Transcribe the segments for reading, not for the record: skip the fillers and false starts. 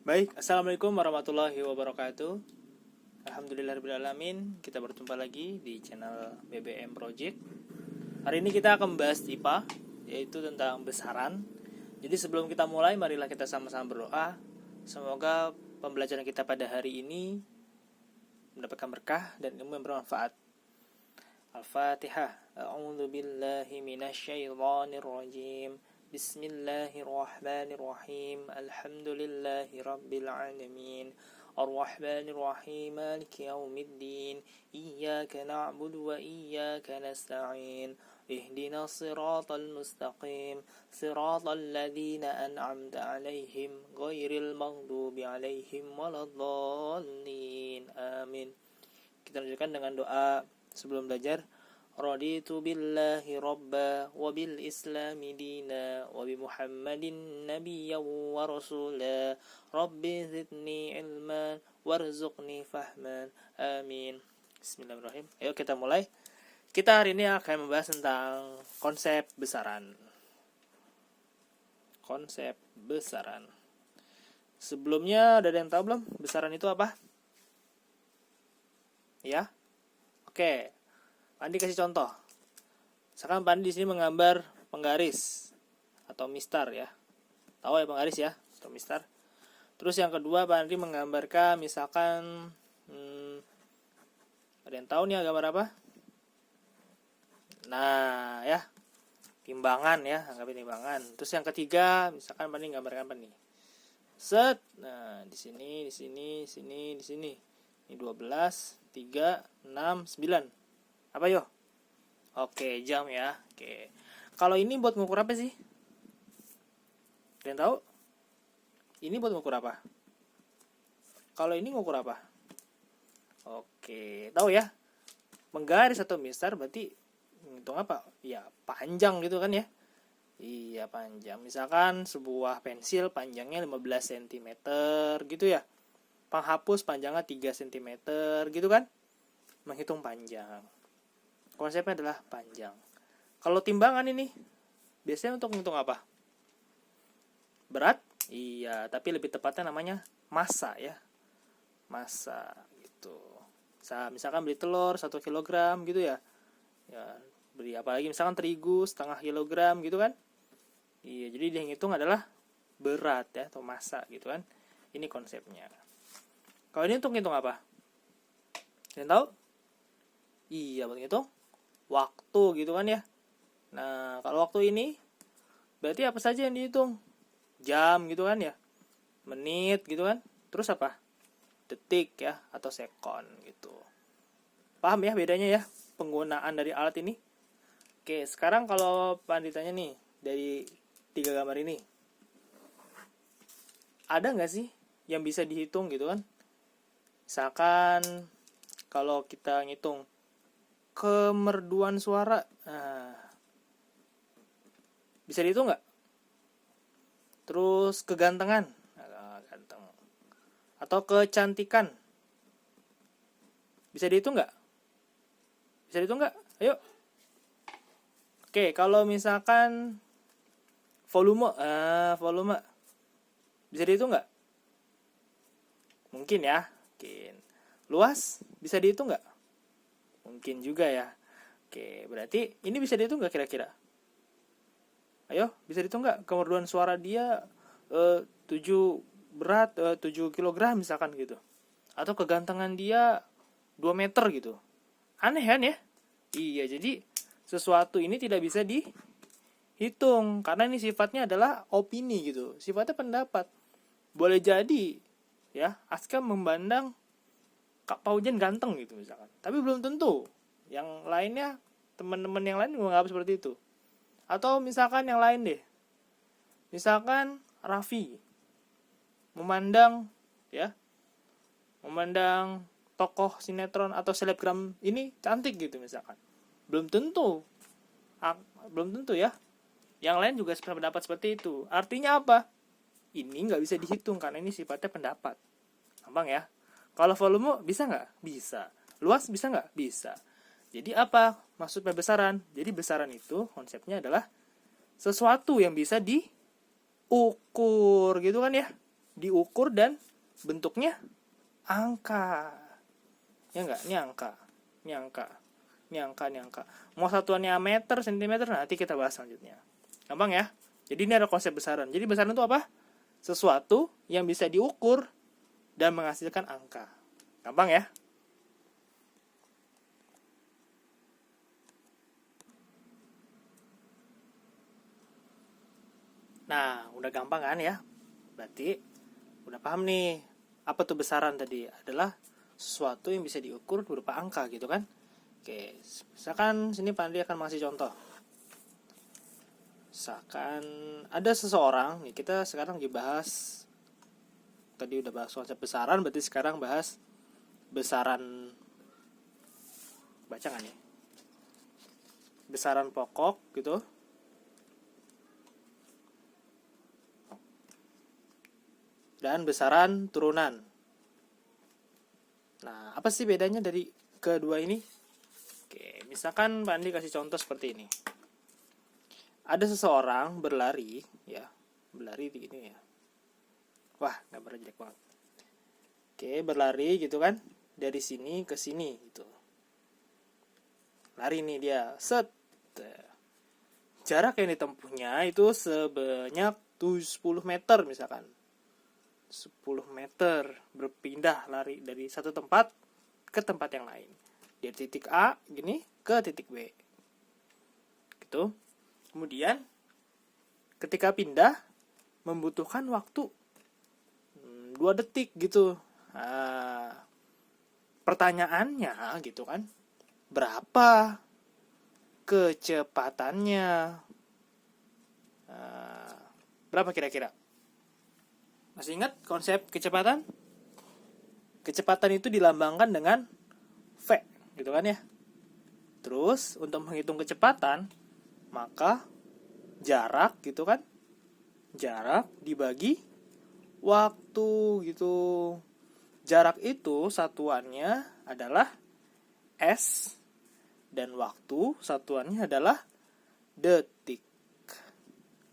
Baik, Assalamualaikum warahmatullahi wabarakatuh. Alhamdulillahirrahmanirrahim. Kita berjumpa lagi di channel BBM Project. Hari ini kita akan membahas IPA, yaitu tentang besaran. Jadi sebelum kita mulai, marilah kita sama-sama berdoa. Semoga pembelajaran kita pada hari ini mendapatkan berkah dan ilmu yang bermanfaat. Al-Fatihah. A'udzu billahi minasyaitonir rajim. Bismillahirrahmanirrahim. Alhamdulillahi rabbil alamin. Ar-Rahmanir Rahim. Maliki yaumiddin. Iyyaka na'budu wa iyyaka nasta'in. Ihdinas siratal mustaqim. Siratal ladzina an'amta 'alaihim ghairil maghdubi 'alaihim waladdallin. Amin. Kita lanjutkan dengan doa sebelum belajar. Raditu billahi rabba wa bil islami dina wa bi muhammadin nabiyyan wa rasula rabbi zidni ilman warzuqni fahman amin. Bismillahirrahmanirrahim. Ayo kita mulai. Kita hari ini akan membahas tentang konsep besaran. Konsep besaran. Sebelumnya ada yang tahu belum besaran itu apa? Ya? Oke. Pandi kasih contoh. Misalkan Pandi di sini menggambar penggaris atau mistar ya. Tahu ya penggaris ya atau mistar. Terus yang kedua Pandi menggambarkan misalkan ada yang tahu nih gambar apa? Nah, ya. Timbangan ya, anggapin timbangan. Terus yang ketiga misalkan Pandi menggambarkan apa nih? Set. Nah, di sini, di sini, di sini, di sini. Ini 12, 3, 6, 9. Apa yo? Oke, jam ya. Oke. Kalau ini buat ngukur apa sih? Kalian tahu? Ini buat ngukur apa? Kalau ini ngukur apa? Oke, tahu ya? Menggaris atau mistar berarti ngitung apa? Ya, panjang gitu kan ya? Iya, panjang. Misalkan sebuah pensil panjangnya 15 cm gitu ya. Penghapus panjangnya 3 cm gitu kan? Menghitung panjang. Konsepnya adalah panjang. Kalau timbangan ini biasanya untuk menghitung apa? Berat? Iya, tapi lebih tepatnya namanya massa ya. Massa gitu. Misalkan beli telur 1 kg gitu ya. Ya, beli apalagi misalkan terigu setengah kilogram gitu kan. Iya, jadi yang hitung adalah berat ya atau massa gitu kan. Ini konsepnya. Kalau ini untuk ngitung apa? Kalian tahu? Iya, buat ngitung waktu gitu kan ya. Nah, kalau waktu ini berarti apa saja yang dihitung? Jam gitu kan ya. Menit gitu kan. Terus apa? Detik ya atau sekon gitu. Paham ya bedanya ya penggunaan dari alat ini? Oke, sekarang kalau Pandi tanya nih dari 3 gambar ini. Ada nggak sih yang bisa dihitung gitu kan? Misalkan kalau kita ngitung kemerduan suara, bisa dihitung nggak? Terus kegantengan, ganteng. Atau kecantikan, bisa dihitung nggak? Bisa dihitung nggak? Ayo. Oke, kalau misalkan volume, bisa dihitung nggak? Mungkin ya, mungkin. Luas, bisa dihitung nggak? Mungkin juga ya. Oke, berarti ini bisa dihitung nggak kira-kira? Ayo, bisa dihitung nggak? Kemerduan suara dia 7 berat 7 kg misalkan gitu. Atau kegantengan dia 2 meter gitu. Aneh kan ya? Iya, jadi sesuatu ini tidak bisa dihitung karena ini sifatnya adalah opini gitu. Sifatnya pendapat. Boleh jadi ya, Aska memandang Kak Paujan ganteng gitu misalkan. Tapi belum tentu. Yang lainnya, teman-teman yang lain menganggap seperti itu. Atau misalkan yang lain deh. Misalkan Raffi memandang tokoh sinetron atau selebgram ini cantik gitu misalkan. Belum tentu ya. Yang lain juga berpendapat seperti itu. Artinya apa? Ini nggak bisa dihitung karena ini sifatnya pendapat. Gampang ya. Kalau volume bisa nggak? Bisa. Luas bisa nggak? Bisa. Jadi apa maksudnya besaran? Jadi besaran itu konsepnya adalah sesuatu yang bisa diukur gitu kan ya. diukur dan bentuknya angka. Ya enggak? Ini angka. Ini angka. Ini angka, ini angka. Mau satuannya meter, sentimeter, nanti kita bahas selanjutnya. Gampang ya? Jadi ini ada konsep besaran. Jadi besaran itu apa? Sesuatu yang bisa diukur dan menghasilkan angka. Gampang ya? Nah, udah gampang kan ya? Berarti udah paham nih. Apa tuh besaran tadi? Adalah sesuatu yang bisa diukur berupa angka gitu kan? Oke, misalkan sini Pandi akan mengasih contoh. Misalkan ada seseorang, nih kita sekarang dibahas, tadi udah bahas konsep besaran, berarti sekarang bahas besaran, baca nggak nih? Besaran pokok gitu. Dan besaran turunan. Nah, apa sih bedanya dari kedua ini? Oke, misalkan Pak Andi kasih contoh seperti ini. Ada seseorang berlari, ya, berlari di ini ya. Wah, gambarnya jelek banget. Oke, berlari gitu kan, dari sini ke sini gitu. Lari nih dia, set. Jarak yang ditempuhnya itu sebanyak 10 meter misalkan. 10 meter berpindah lari dari satu tempat ke tempat yang lain. Dari titik A gini ke titik B. Gitu. Kemudian ketika pindah membutuhkan waktu 2 detik gitu. Nah, pertanyaannya gitu kan, berapa kecepatannya? Nah, berapa kira-kira? Masih ingat konsep kecepatan? Kecepatan itu dilambangkan dengan V, gitu kan ya. Terus untuk menghitung kecepatan, maka jarak gitu kan, jarak dibagi waktu gitu. Jarak itu satuannya adalah S dan waktu satuannya adalah detik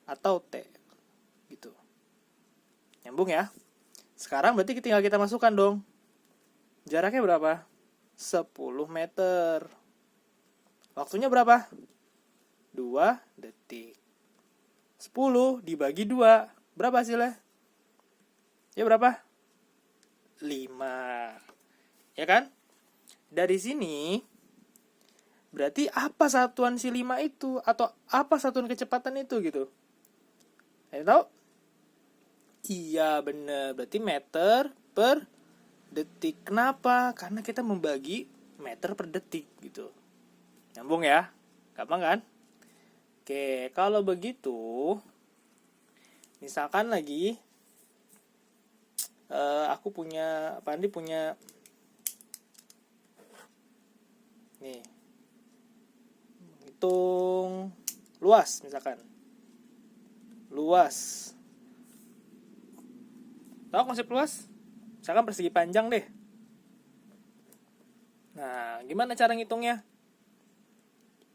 atau T gitu. Nyambung ya. Sekarang berarti tinggal kita masukkan dong. Jaraknya berapa? 10 meter. Waktunya berapa? 2 detik. 10 dibagi 2. Berapa hasilnya? Ya berapa? 5. Ya kan? Dari sini berarti apa satuan si 5 itu? Atau apa satuan kecepatan itu gitu? Saya tahu? Iya bener. Berarti meter per detik. Kenapa? Karena kita membagi meter per detik gitu. Nyambung ya? Gampang kan? Oke, kalau begitu misalkan lagi aku punya, Pandi punya nih, hitung luas misalkan. Luas. Tahu konsep luas? Misalkan persegi panjang deh. Nah, gimana cara ngitungnya?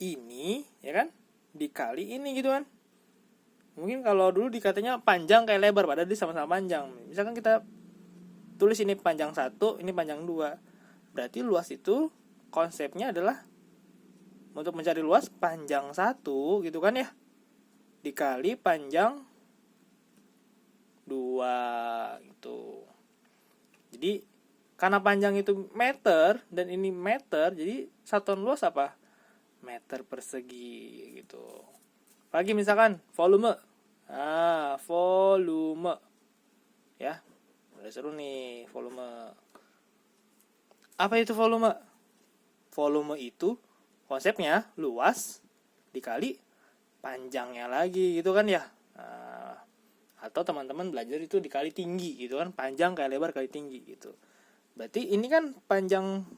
Ini, ya kan? Dikali ini gitu kan. Mungkin kalau dulu dikatanya panjang kayak lebar, padahal dia sama-sama panjang. Misalkan kita tulis ini panjang 1, ini panjang 2. Berarti luas itu konsepnya adalah untuk mencari luas panjang 1 gitu kan ya. Dikali panjang 2 gitu. Jadi karena panjang itu meter dan ini meter, jadi satuan luas apa? Meter persegi gitu. Lagi misalkan volume. Volume. Ya. Udah seru nih volume. Apa itu volume? Volume itu konsepnya luas dikali panjangnya lagi gitu kan ya. Atau teman-teman belajar itu dikali tinggi gitu kan, panjang kali lebar kali tinggi gitu. Berarti ini kan panjang,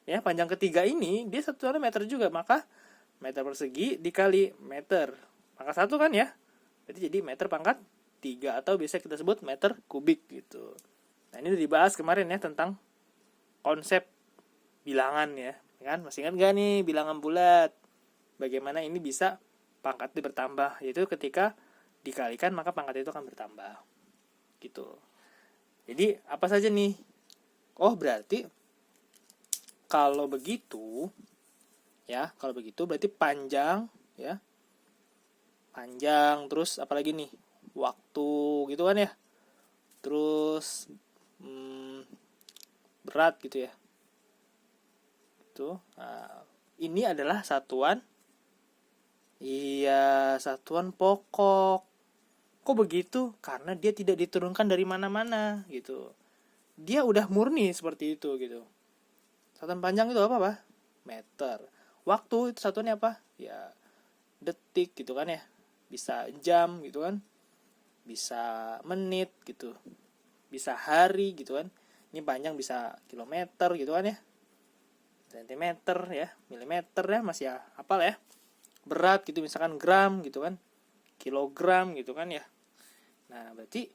ya panjang ketiga ini dia satuannya meter juga, maka meter persegi dikali meter pangkat 1 kan ya. Berarti jadi meter pangkat 3 atau bisa kita sebut meter kubik gitu. Nah ini udah dibahas kemarin ya tentang konsep bilangan ya kan. Masih ingat gak nih bilangan bulat? Bagaimana ini bisa pangkatnya bertambah, yaitu ketika dikalikan maka pangkat itu akan bertambah gitu. Jadi apa saja nih? Oh, berarti kalau begitu berarti panjang, ya. Panjang, terus apalagi nih? Waktu gitu kan ya. Terus berat gitu ya. Itu. Nah, ini adalah satuan pokok. Kok begitu? Karena dia tidak diturunkan dari mana-mana gitu. Dia udah murni seperti itu gitu. Satuan panjang itu apa? Meter. Waktu itu satuannya apa? Ya, detik gitu kan ya. Bisa jam gitu kan. Bisa menit gitu. Bisa hari gitu kan. Ini panjang bisa kilometer gitu kan ya. Sentimeter ya, milimeter ya, masih hafal ya. Berat gitu misalkan gram gitu kan. Kilogram gitu kan ya. Nah, berarti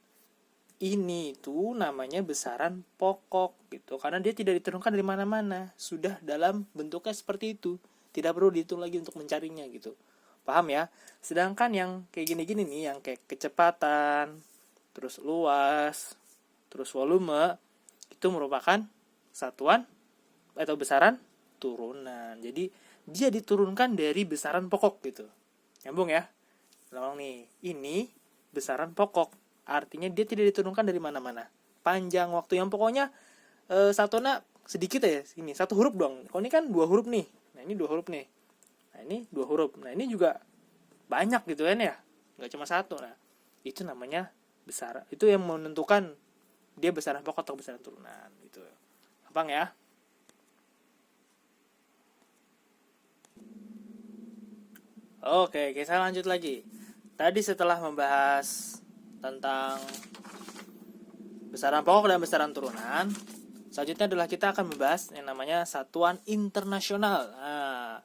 ini tuh namanya besaran pokok gitu, karena dia tidak diturunkan dari mana-mana, sudah dalam bentuknya seperti itu, tidak perlu dihitung lagi untuk mencarinya gitu, paham ya? Sedangkan yang kayak gini-gini nih, yang kayak kecepatan, terus luas, terus volume, itu merupakan satuan atau besaran turunan. Jadi dia diturunkan dari besaran pokok gitu, nyambung ya? Ulang nih, ini besaran pokok. Artinya dia tidak diturunkan dari mana-mana. Panjang waktu yang pokoknya satunya sedikit ya. Ini satu huruf dong. Kalau ini kan dua huruf nih. Nah, ini dua huruf nih. Nah, ini dua huruf. Nah, ini juga banyak gitu kan ya. Nggak cuma satu. Nah, itu namanya besar. Itu yang menentukan dia besaran pokok atau besaran turunan gitu. Gampang ya? Oke, kita lanjut lagi. Tadi setelah membahas tentang besaran pokok dan besaran turunan, selanjutnya adalah kita akan membahas yang namanya satuan internasional. Nah,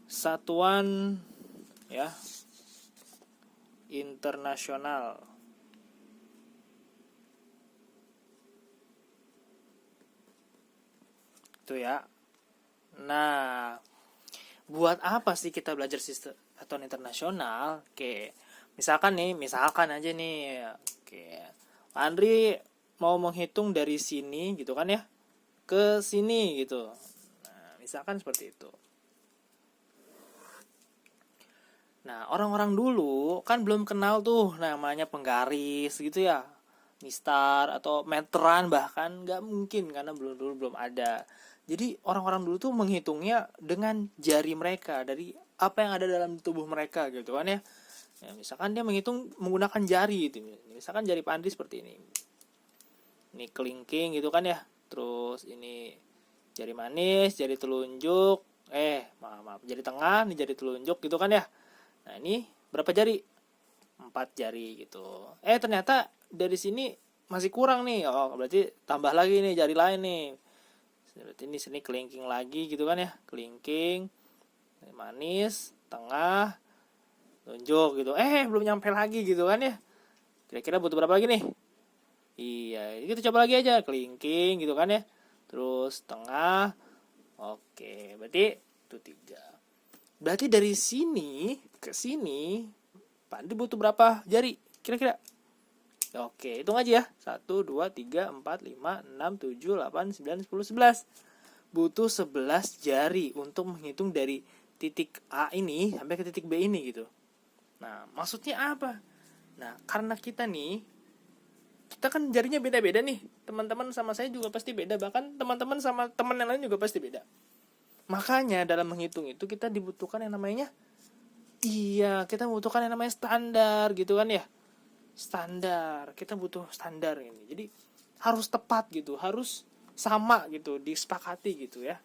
satuan ya internasional. Itu ya. Nah, buat apa sih kita belajar sistem satuan internasional? Oke, misalkan aja nih, oke, Andri mau menghitung dari sini gitu kan ya, ke sini gitu. Nah, misalkan seperti itu. Nah, orang-orang dulu kan belum kenal tuh namanya penggaris gitu ya, mistar atau meteran, bahkan nggak mungkin karena belum ada. Jadi orang-orang dulu tuh menghitungnya dengan jari mereka, dari apa yang ada dalam tubuh mereka gitu kan ya. Ya, misalkan dia menghitung menggunakan jari gitu. Misalkan jari Pandri seperti ini. Ini kelingking gitu kan ya. Terus ini jari manis, jari telunjuk, maaf, jari tengah, ini jari telunjuk gitu kan ya. Nah, ini berapa jari? 4 jari gitu. Ternyata dari sini masih kurang nih. Oh, berarti tambah lagi nih jari lain nih. Berarti ini sini kelingking lagi gitu kan ya. Kelingking, manis, tengah, tunjuk gitu. Belum nyampe lagi gitu kan ya. Kira-kira butuh berapa lagi nih? Iya, kita coba lagi aja. Kelingking gitu kan ya. Terus tengah. Oke, berarti itu 3. Berarti dari sini ke sini Pak Andi butuh berapa jari? Kira-kira? Oke, hitung aja ya. 1, 2, 3, 4, 5, 6, 7, 8, 9, 10, 11. Butuh 11 jari untuk menghitung dari titik A ini sampai ke titik B ini gitu. Nah, maksudnya apa? Nah, karena kita kan jarinya beda-beda nih. Teman-teman sama saya juga pasti beda. Bahkan teman-teman sama teman yang lain juga pasti beda. Makanya dalam menghitung itu kita dibutuhkan yang namanya kita membutuhkan yang namanya standar gitu kan ya. Standar, kita butuh standar ini. Jadi harus tepat gitu, harus sama gitu, disepakati gitu ya.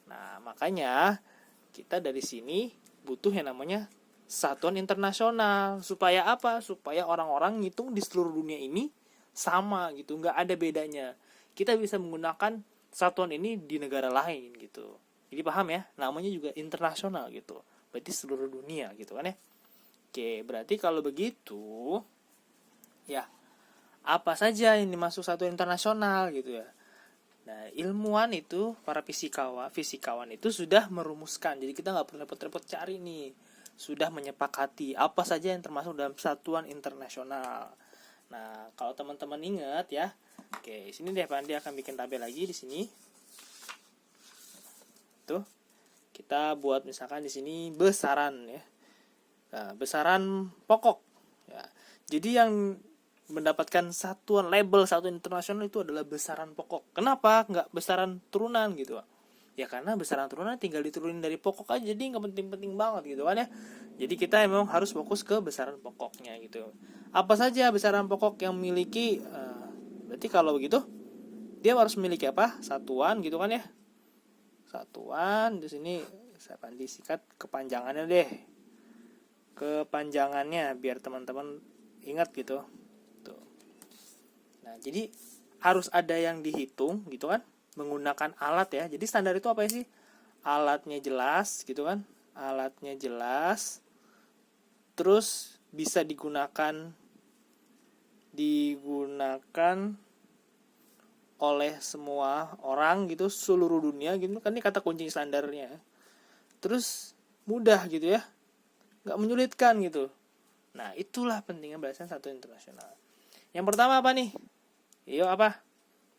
Nah, makanya kita dari sini butuh yang namanya satuan internasional. Supaya apa? Supaya orang-orang ngitung di seluruh dunia ini sama gitu, nggak ada bedanya. Kita bisa menggunakan satuan ini di negara lain gitu. Jadi paham ya, namanya juga internasional gitu. Berarti seluruh dunia gitu kan ya. Oke, berarti kalau begitu ya, apa saja yang dimaksud satuan internasional gitu ya. Nah, ilmuwan itu, para fisikawan itu sudah merumuskan. Jadi kita nggak perlu repot-repot cari nih. Sudah menyepakati apa saja yang termasuk dalam satuan internasional. Nah, kalau teman-teman ingat ya, oke, sini deh Pandi akan bikin tabel lagi di sini. Tuh, kita buat misalkan di sini besaran ya. Nah, besaran pokok. Ya. Jadi yang mendapatkan label satuan internasional itu adalah besaran pokok. Kenapa nggak besaran turunan gitu, Pak? Ya karena besaran turunan tinggal diturunin dari pokok aja, jadi nggak penting-penting banget gitu kan ya. Jadi kita memang harus fokus ke besaran pokoknya gitu. Apa saja besaran pokok yang memiliki, berarti kalau begitu dia harus memiliki apa? Satuan gitu kan ya. Satuan di sini saya disikat kepanjangannya deh. Kepanjangannya biar teman-teman ingat gitu. Tuh. Nah, jadi harus ada yang dihitung gitu kan, menggunakan alat ya. Jadi standar itu apa sih? Alatnya jelas gitu kan. Alatnya jelas. Terus bisa digunakan oleh semua orang gitu, seluruh dunia gitu kan, ini kata kunci standarnya. Terus mudah gitu ya, nggak menyulitkan gitu. Nah, itulah pentingnya belasan satuan internasional. Yang pertama apa nih? Iyo apa?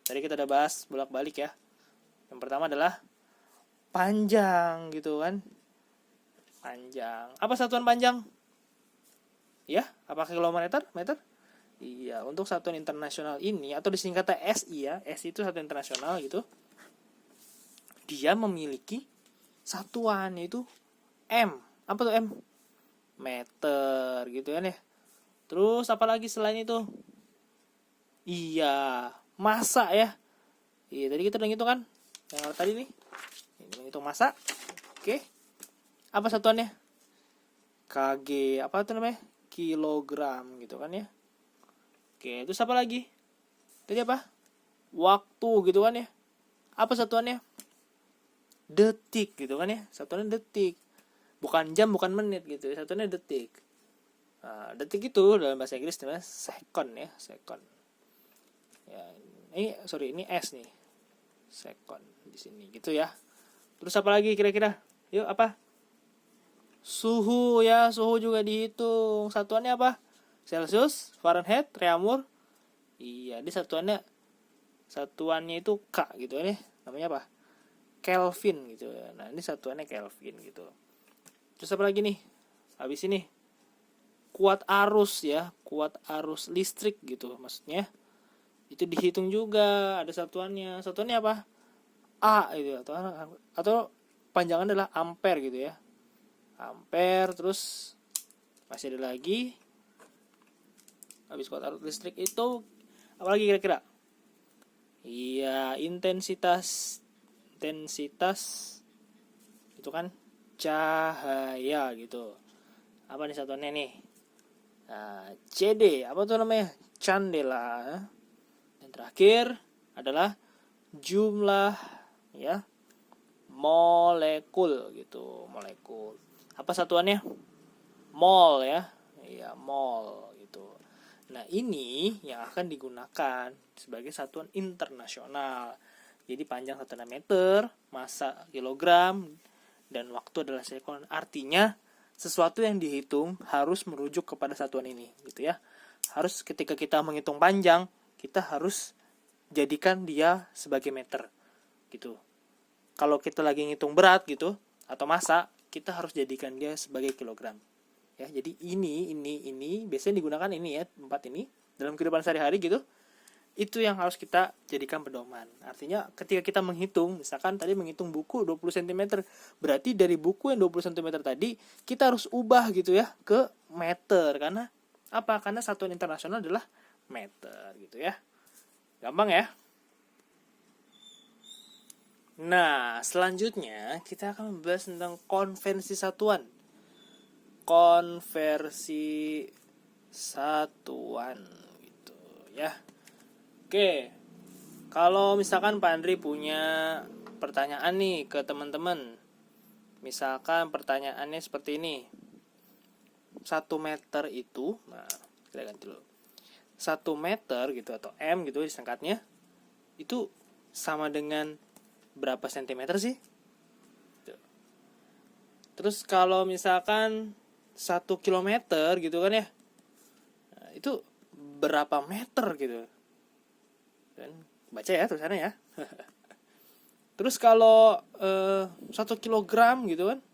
Tadi kita udah bahas bolak-balik ya. Yang pertama adalah panjang gitu kan. Panjang. Apa satuan panjang? Ya, apa kilometer? Meter? Iya, untuk satuan internasional ini atau disingkat SI ya. SI itu satuan internasional gitu. Dia memiliki satuan yaitu M. Apa tuh M? Meter gitu kan ya. Terus apa lagi selain itu? Iya, massa ya. Iya, tadi kita udah ngitung kan? Yang tadi nih. Ini menghitung massa. Oke. Apa satuannya? KG, apa itu namanya? Kilogram gitu kan ya. Oke, terus apa lagi? Tadi apa? Waktu gitu kan ya. Apa satuannya? Detik gitu kan ya. Satuannya detik. Bukan jam, bukan menit gitu. Satuannya detik. Nah, detik itu dalam bahasa Inggris namanya second ya, second. Ya, ini S nih. Second di sini gitu ya. Terus apa lagi kira-kira? Yuk, apa? Suhu ya, suhu juga dihitung. Satuannya apa? Celcius, Fahrenheit, Reaumur. Iya, ini satuannya itu K gitu ya. Namanya apa? Kelvin gitu ya. Nah, ini satuannya Kelvin gitu. Terus apa lagi nih? Habis ini kuat arus ya, kuat arus listrik gitu maksudnya. Itu dihitung juga, ada satuannya. Satuannya apa? A gitu atau panjangan adalah ampere gitu ya. Ampere, terus masih ada lagi. Habis kuat arus listrik itu apa lagi kira-kira? Iya, intensitas itu kan cahaya gitu. Apa nih satuannya nih? Nah, CD, apa tuh namanya? Candela. Dan terakhir adalah jumlah ya molekul gitu, molekul. Apa satuannya? Mol ya. Iya, mol gitu. Nah, ini yang akan digunakan sebagai satuan internasional. Jadi panjang 1 meter, massa kilogram, dan waktu adalah sekon. Artinya sesuatu yang dihitung harus merujuk kepada satuan ini gitu ya. Harus ketika kita menghitung panjang, kita harus jadikan dia sebagai meter gitu. Kalau kita lagi ngitung berat gitu atau massa, kita harus jadikan dia sebagai kilogram. Ya, jadi ini biasanya digunakan ini ya, 4 ini dalam kehidupan sehari-hari gitu. Itu yang harus kita jadikan pedoman. Artinya ketika kita menghitung, misalkan tadi menghitung buku 20 cm, berarti dari buku yang 20 cm tadi kita harus ubah gitu ya ke meter. Karena apa? Karena satuan internasional adalah meter gitu ya. Gampang ya? Nah, selanjutnya kita akan membahas tentang konvensi satuan. Konversi satuan gitu ya. Oke. Kalau misalkan Pak Andri punya pertanyaan nih ke teman-teman. Misalkan pertanyaannya seperti ini. 1 meter itu, nah, kita ganti dulu. 1 meter gitu atau M gitu disingkatnya. Itu sama dengan berapa sentimeter sih? Terus kalau misalkan 1 kilometer gitu kan ya, nah, itu berapa meter gitu. Dan baca ya tulisannya ya. Terus kalau 1 kilogram gitu kan,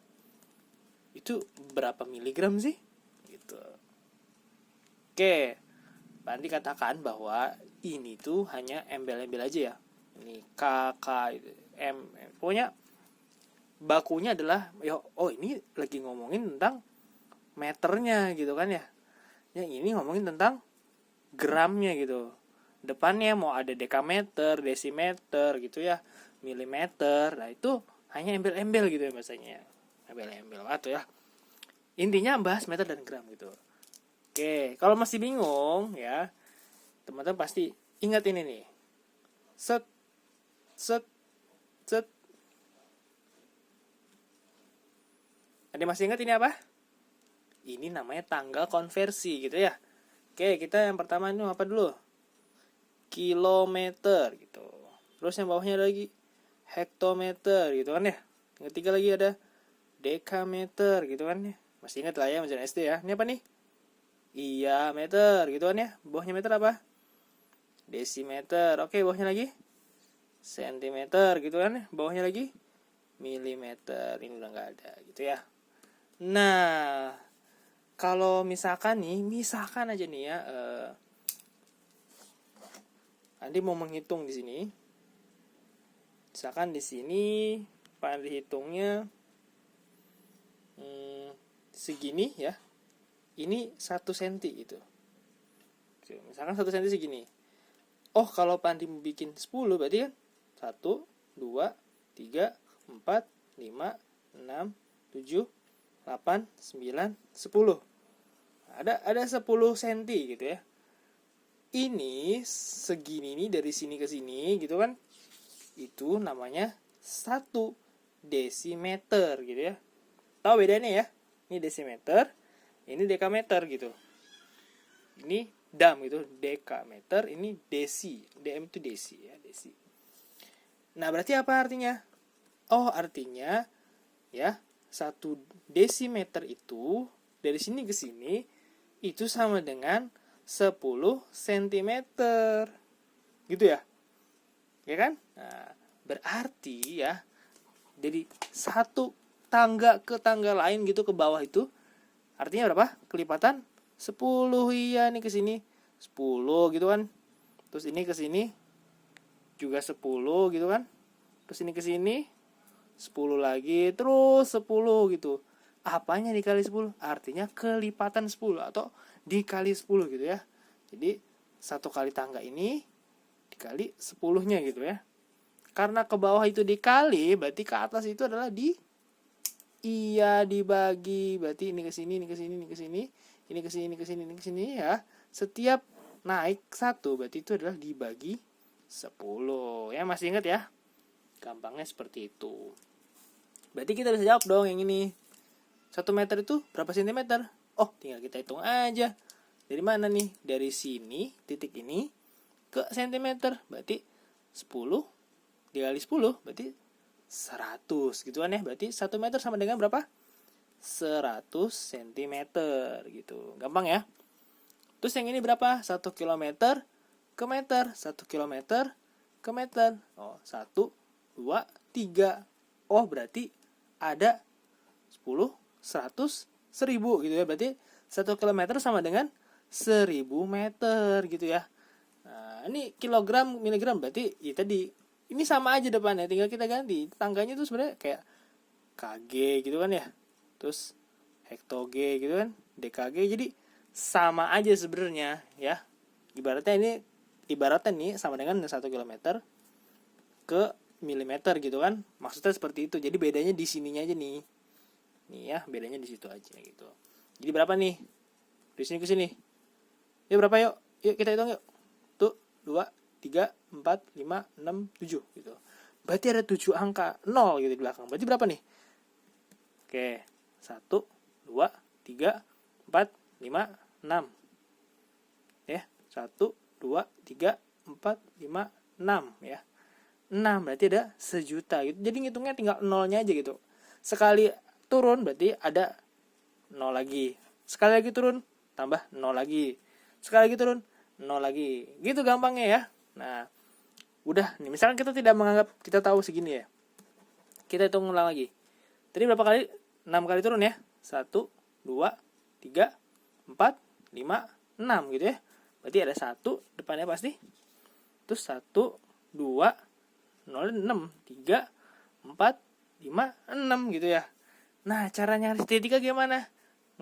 itu berapa miligram sih? Gitu. Oke, Pak Andi katakan bahwa ini tuh hanya embel-embel aja ya. Ini KK, M, pokoknya bakunya adalah, oh ini lagi ngomongin tentang meternya gitu kan ya. Yang ini ngomongin tentang gramnya gitu. Depannya mau ada dekameter, desimeter gitu ya, milimeter. Nah itu hanya embel-embel gitu ya bahasanya. Embel-embel atau ya. Intinya bahas meter dan gram gitu. Oke, kalau masih bingung ya, teman-teman pasti ingat ini nih. Set, set, set. Ada masih ingat ini apa? Ini namanya tanggal konversi gitu ya. Oke, kita yang pertama ini apa dulu? Kilometer gitu. Terus yang bawahnya lagi hektometer gitu kan ya. Yang ketiga lagi ada dekameter gitu kan ya. Masih ingat lah ya macam SD ya. Ini apa nih? Iya, meter gitu kan ya. Bawahnya meter apa? Desimeter. Oke, bawahnya lagi sentimeter gitu kan ya. Bawahnya lagi milimeter. Ini udah nggak ada gitu ya. Nah, kalau misalkan aja nih ya, Andi mau menghitung di sini. Misalkan di sini Pak Andi hitungnya segini ya. Ini 1 cm gitu. Misalkan 1 cm segini. Oh, kalau Pak Andi mau bikin 10 berarti kan 1, 2, 3, 4, 5, 6, 7, 8, 9, 10. Ada 10 cm gitu ya. Ini segini nih dari sini ke sini gitu kan. Itu namanya 1 desimeter gitu ya. Tahu bedanya ya? Ini desimeter, ini dekameter gitu. Ini dam gitu, dekameter, ini desi. DM itu desi ya, desi. Nah, berarti apa artinya? Oh, artinya ya 1 desimeter itu dari sini ke sini itu sama dengan 10 cm. Gitu ya? Ya kan? Nah, berarti ya jadi satu tangga ke tangga lain gitu ke bawah itu artinya berapa? Kelipatan 10. Iya nih ke sini 10 gitu kan. Terus ini ke sini juga 10 gitu kan. Terus ini ke sini 10 lagi, terus 10 gitu. Apanya dikali 10? Artinya kelipatan 10 atau dikali 10 gitu ya. Jadi 1 kali tangga ini dikali 10-nya gitu ya. Karena ke bawah itu dikali, berarti ke atas itu adalah dibagi. Berarti ini ke sini, ini ke sini, ini ke sini, ini ke sini, ini ke sini, ini ke sini ya. Setiap naik 1 berarti itu adalah dibagi 10. Ya, masih ingat ya? Gampangnya seperti itu. Berarti kita bisa jawab dong yang ini. 1 meter itu berapa sentimeter? Oh, tinggal kita hitung aja. Dari mana nih? Dari sini, titik ini, ke sentimeter. Berarti 10 dikali 10, berarti 100 gitu kan ya. Berarti 1 meter sama dengan berapa? 100 cm gitu. Gampang ya. Terus yang ini berapa? 1 kilometer ke meter. 1 kilometer ke meter. Oh, 1, 2, 3. Oh, berarti ada 10, 100, 1000 gitu ya. Berarti 1 kilometer sama dengan 1000 meter gitu ya. Nah, ini kilogram, miligram berarti ya tadi. Ini sama aja depannya, tinggal kita ganti. Tangganya tuh sebenarnya kayak kg gitu kan ya. Terus hektoG gitu kan, DKG. Jadi sama aja sebenarnya ya. Ibaratnya nih sama dengan 1 kilometer ke milimeter gitu kan. Maksudnya seperti itu. Jadi bedanya di sininya aja nih. Nih ya, bedanya di situ aja gitu. Jadi berapa nih? Dari sini ke sini. Ya berapa yuk? Yuk kita hitung yuk. Tuh, 2, 3, 4, 5, 6, 7 gitu. Berarti ada 7 angka 0 gitu di belakang. Berarti berapa nih? Oke, 1, 2, 3, 4, 5, 6. Ya, 1, 2, 3, 4, 5, 6 ya. 6 berarti ada 1.000.000 gitu. Jadi ngitungnya tinggal nolnya aja gitu. Sekali turun berarti ada 0 lagi. Sekali lagi turun tambah 0 lagi. Sekali lagi turun 0 lagi. Gitu gampangnya ya. Nah, udah nih, misalkan kita tidak menganggap kita tahu segini ya. Kita hitung ulang lagi. Tadi berapa kali? 6 kali turun ya. 1, 2, 3, 4, 5, 6 gitu ya. Berarti ada 1 depannya pasti. Terus 1, 2, 0, 6, 3, 4, 5, 6 gitu ya. Nah, caranya ngasih titiknya gimana?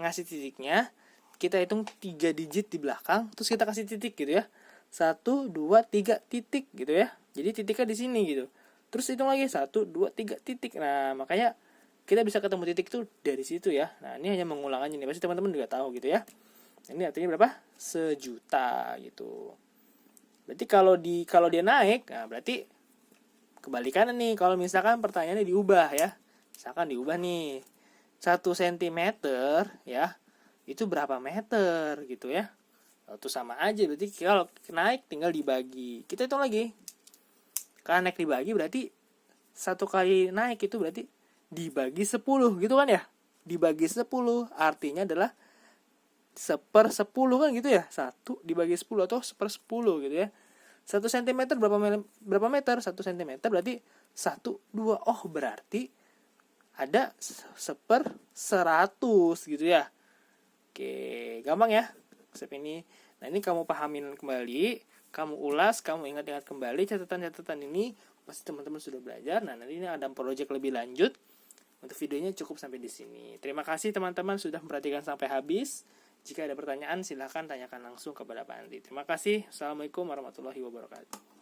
Ngasih titiknya, kita hitung 3 digit di belakang, terus kita kasih titik gitu ya. 1, 2, 3 titik gitu ya. Jadi titiknya di sini gitu. Terus hitung lagi 1, 2, 3 titik. Nah, makanya kita bisa ketemu titik tuh dari situ ya. Nah, ini hanya mengulang aja nih. Pasti teman-teman juga tahu gitu ya. Ini artinya berapa? 1.000.000 gitu. Berarti kalau dia naik, nah berarti kebalikannya nih. Kalau misalkan pertanyaannya diubah ya. Misalkan diubah nih. 1 cm ya. Itu berapa meter gitu ya. Itu sama aja, berarti kalau naik tinggal dibagi. Kita hitung lagi. Karena naik dibagi berarti 1 kali naik itu berarti dibagi 10 gitu kan ya. Dibagi 10 artinya adalah 1/10 kan gitu ya. 1 dibagi 10 atau 1/10 gitu ya. 1 cm berapa meter? 1 cm berarti 1, 2. Oh, berarti ada 1/100 gitu ya. Oke, gampang ya konsep ini. Nah, ini kamu pahamin kembali, kamu ulas, kamu ingat-ingat kembali catatan-catatan ini. Pasti teman-teman sudah belajar. Nah, nanti ini ada project lebih lanjut. Untuk videonya cukup sampai di sini. Terima kasih teman-teman sudah memperhatikan sampai habis. Jika ada pertanyaan, silahkan tanyakan langsung kepada Pak Andi. Terima kasih. Assalamualaikum warahmatullahi wabarakatuh.